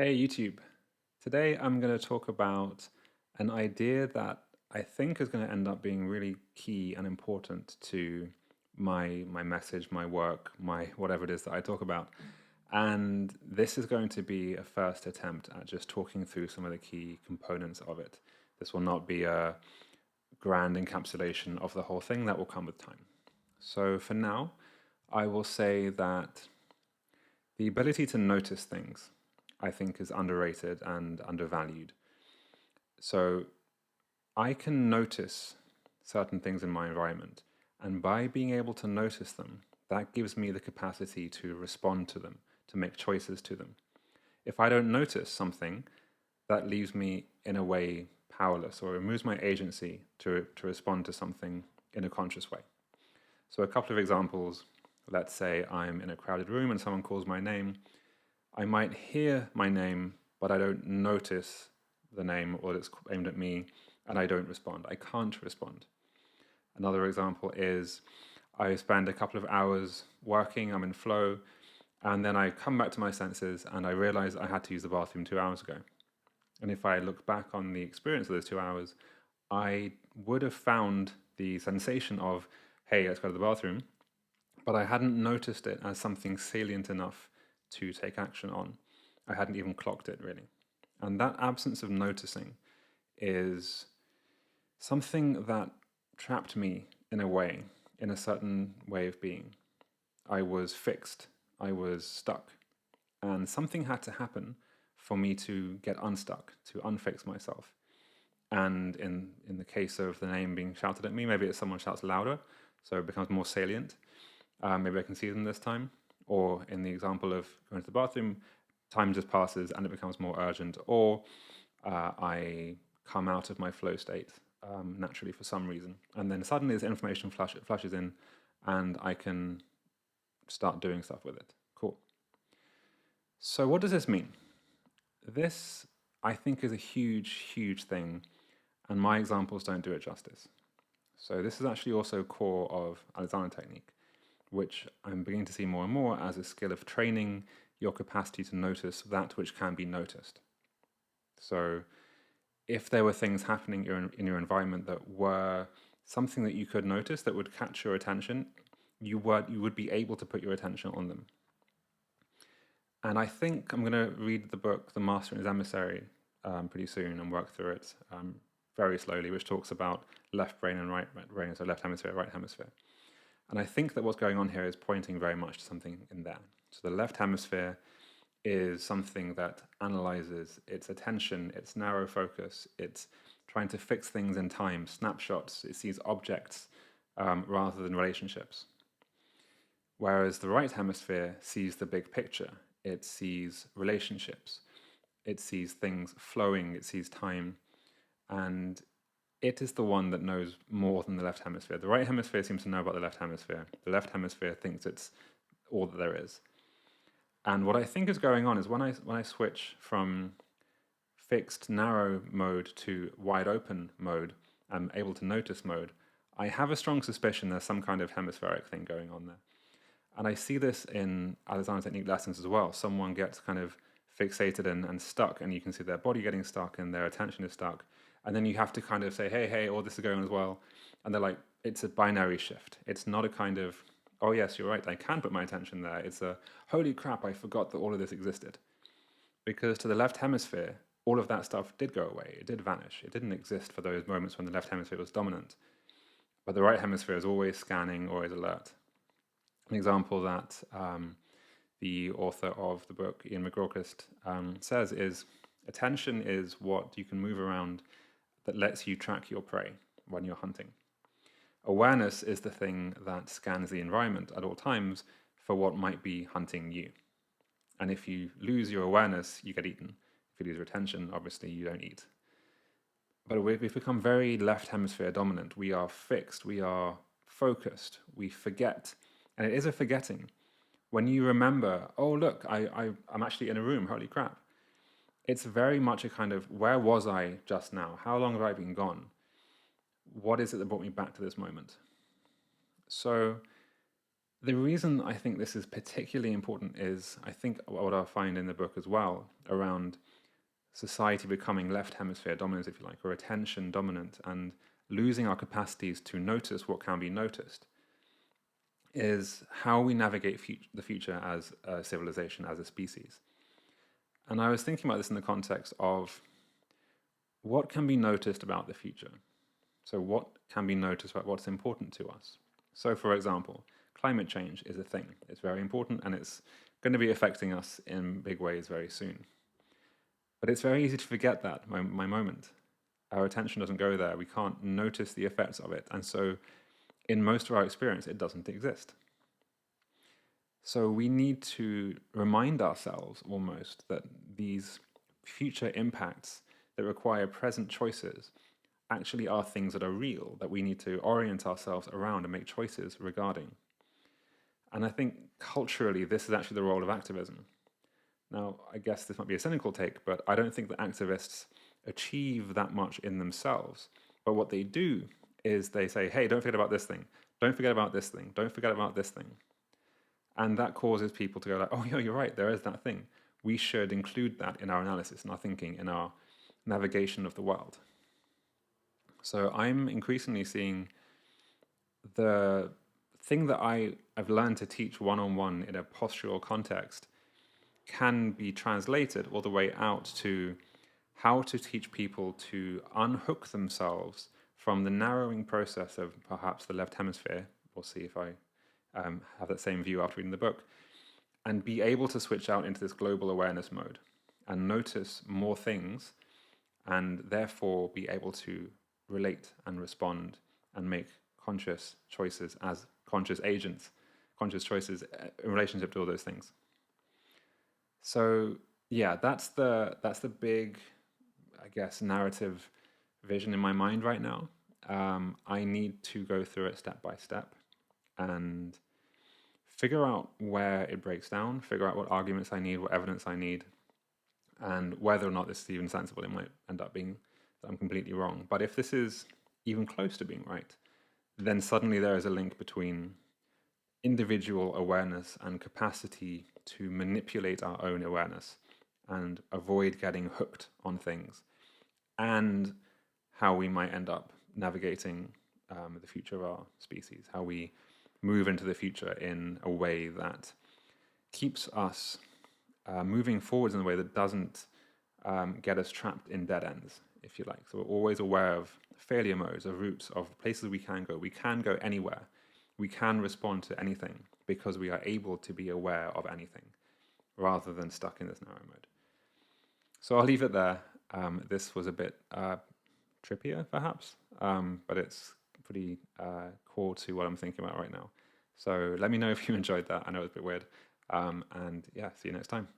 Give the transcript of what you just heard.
Hey YouTube. Today I'm going to talk about an idea that I think is going to end up being really key and important to my message, my work, my whatever it is that I talk about. And this is going to be a first attempt at just talking through some of the key components of it. This will not be a grand encapsulation of the whole thing, that will come with time. So for now, I will say that the ability to notice things, I think, is underrated and undervalued. So I can notice certain things in my environment, and by being able to notice them, that gives me the capacity to respond to them, to make choices to them. If I don't notice something, that leaves me in a way powerless or removes my agency to respond to something in a conscious way. So, a couple of examples. Let's say I'm in a crowded room and someone calls my name. I might hear my name, but I don't notice the name or it's aimed at me, and I don't respond. I can't respond. Another example is I spend a couple of hours working, I'm in flow, and then I come back to my senses and I realize I had to use the bathroom 2 hours ago. And if I look back on the experience of those 2 hours, I would have found the sensation of, hey, let's go to the bathroom, but I hadn't noticed it as something salient enough to take action on. I hadn't even clocked it really. And that absence of noticing is something that trapped me in a way, in a certain way of being. I was fixed, I was stuck, and something had to happen for me to get unstuck, to unfix myself. And in the case of the name being shouted at me, maybe it's someone shouts louder, so it becomes more salient. Maybe I can see them this time. Or in the example of going to the bathroom, time just passes and it becomes more urgent. Or I come out of my flow state naturally for some reason. And then suddenly this information flushes in and I can start doing stuff with it. Cool. So what does this mean? This, I think, is a huge, huge thing. And my examples don't do it justice. So this is actually also core of Alexander technique, which I'm beginning to see more and more as a skill of training your capacity to notice that which can be noticed. So if there were things happening in your environment that were something that you could notice that would catch your attention, you would be able to put your attention on them. And I think I'm going to read the book The Master and His Emissary pretty soon and work through it very slowly, which talks about left brain and right brain, so left hemisphere, right hemisphere. And I think that what's going on here is pointing very much to something in there. So the left hemisphere is something that analyzes its attention, its narrow focus, it's trying to fix things in time, snapshots, it sees objects rather than relationships. Whereas the right hemisphere sees the big picture, it sees relationships, it sees things flowing, it sees time, and it is the one that knows more than the left hemisphere. The right hemisphere seems to know about the left hemisphere. The left hemisphere thinks it's all that there is. And what I think is going on is when I switch from fixed narrow mode to wide open mode, I'm able to notice mode, I have a strong suspicion there's some kind of hemispheric thing going on there. And I see this in Alexander technique lessons as well. Someone gets kind of fixated and stuck, and you can see their body getting stuck and their attention is stuck. And then you have to kind of say, hey, all this is going on as well. And they're like, it's a binary shift. It's not a kind of, oh yes, you're right, I can put my attention there. It's a, holy crap, I forgot that all of this existed. Because to the left hemisphere, all of that stuff did go away. It did vanish. It didn't exist for those moments when the left hemisphere was dominant. But the right hemisphere is always scanning, always alert. An example that the author of the book, Ian McGilchrist, says is, attention is what you can move around that lets you track your prey when you're hunting. Awareness is the thing that scans the environment at all times for what might be hunting you. And if you lose your awareness, you get eaten. If you lose your attention, obviously you don't eat. But we've become very left hemisphere dominant. We are fixed, we are focused, we forget. And it is a forgetting. When you remember, oh look, I'm actually in a room, holy crap. It's very much a kind of, where was I just now? How long have I been gone? What is it that brought me back to this moment? So The reason I think this is particularly important is I think what I'll find in the book as well around society becoming left hemisphere dominant, if you like, or attention dominant, and losing our capacities to notice what can be noticed, is how we navigate the future as a civilization, as a species. And I was thinking about this in the context of what can be noticed about the future. So, what can be noticed about what's important to us? So, for example, climate change is a thing. It's very important and it's going to be affecting us in big ways very soon. But it's very easy to forget that my moment. Our attention doesn't go there. We can't notice the effects of it. And so, in most of our experience, it doesn't exist. So, we need to remind ourselves almost that these future impacts that require present choices actually are things that are real, that we need to orient ourselves around and make choices regarding. And I think culturally, this is actually the role of activism. Now, I guess this might be a cynical take, but I don't think that activists achieve that much in themselves. But what they do is they say, hey, don't forget about this thing. Don't forget about this thing. Don't forget about this thing. And that causes people to go like, oh, yeah, you're right. There is that thing. We should include that in our analysis, in our thinking, in our navigation of the world. So I'm increasingly seeing the thing that I've learned to teach one-on-one in a postural context can be translated all the way out to how to teach people to unhook themselves from the narrowing process of perhaps the left hemisphere. We'll see if I have that same view after reading the book, and be able to switch out into this global awareness mode and notice more things, and therefore be able to relate and respond and make conscious choices as conscious agents, conscious choices in relationship to all those things. So yeah, that's the big, I guess, narrative vision in my mind right now. I need to go through it step by step and figure out where it breaks down, figure out what arguments I need, what evidence I need, and whether or not this is even sensible. It might end up being that I'm completely wrong. But if this is even close to being right, then suddenly there is a link between individual awareness and capacity to manipulate our own awareness and avoid getting hooked on things, and how we might end up navigating the future of our species, how we move into the future in a way that keeps us moving forwards in a way that doesn't get us trapped in dead ends, if you like. So we're always aware of failure modes, of routes, of places we can go. We can go anywhere. We can respond to anything because we are able to be aware of anything rather than stuck in this narrow mode. So I'll leave it there. This was a bit trippier, perhaps, but it's pretty core to what I'm thinking about right now. So let me know if you enjoyed that. I know it was a bit weird. And yeah, see you next time.